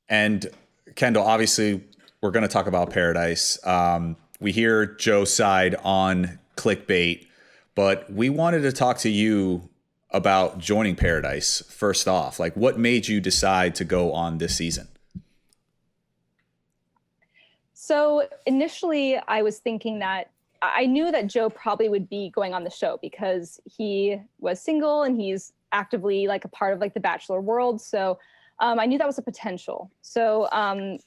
And Kendall, obviously, we're going to talk about Paradise. We hear Joe's side on clickbait, but we wanted to talk to you about joining Paradise first off. Like, what made you decide to go on this season? So initially, I was thinking that I knew that Joe probably would be going on the show because he was single and he's actively like a part of like the Bachelor world. So I knew that was a potential. So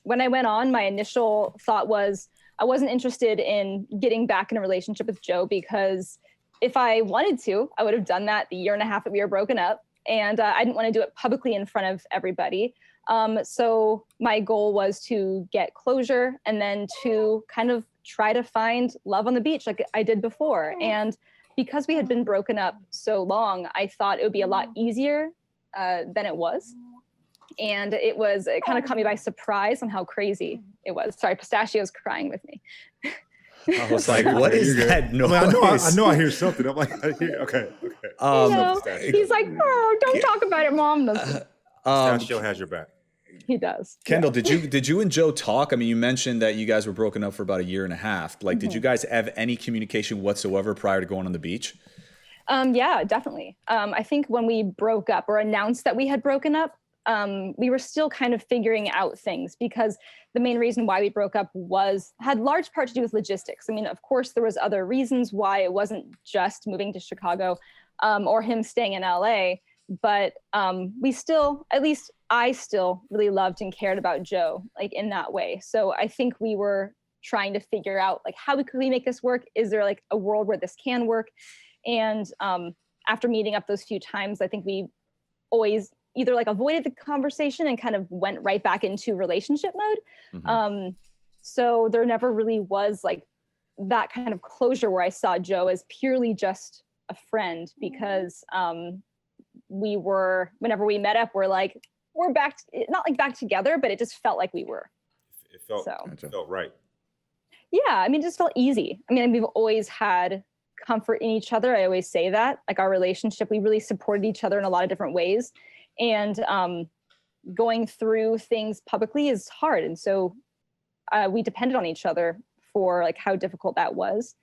when I went on, my initial thought was I wasn't interested in getting back in a relationship with Joe because if I wanted to, I would have done that the year and a half that we were broken up. And I didn't want to do it publicly in front of everybody. So my goal was to get closure and then to kind of try to find love on the beach like I did before. And because we had been broken up so long, I thought it would be a lot easier than it was. And it kind of caught me by surprise on how crazy it was. Sorry, Pistachio's crying with me. I was like, what is that noise? I know I hear something. I'm like, okay. He's like, oh, don't talk about it, Mom. Pistachio has your back. He does. Kendall, did you and Joe talk? I mean, you mentioned that you guys were broken up for about a year and a half. Like, did you guys have any communication whatsoever prior to going on the beach? Yeah, definitely. I think when we broke up or announced that we had broken up, we were still kind of figuring out things because the main reason why we broke up had large part to do with logistics. I mean, of course, there was other reasons why it wasn't just moving to Chicago or him staying in LA, but we still, at least I still really loved and cared about Joe, like in that way. So I think we were trying to figure out like how could we make this work? Is there like a world where this can work? And after meeting up those few times, I think we always either like avoided the conversation and kind of went right back into relationship mode. Mm-hmm. So there never really was like that kind of closure where I saw Joe as purely just a friend because whenever we met up, we're back, not like back together, but it just felt like we were. It felt right. Yeah, I mean, it just felt easy. I mean, we've always had comfort in each other. I always say that, like our relationship, we really supported each other in a lot of different ways. And going through things publicly is hard. And so we depended on each other for like how difficult that was.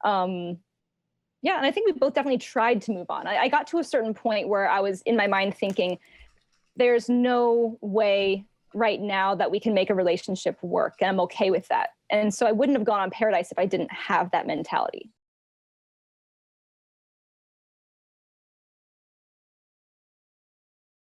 Yeah, and I think we both definitely tried to move on. I got to a certain point where I was in my mind thinking, there's no way right now that we can make a relationship work. And I'm okay with that. And so I wouldn't have gone on Paradise if I didn't have that mentality.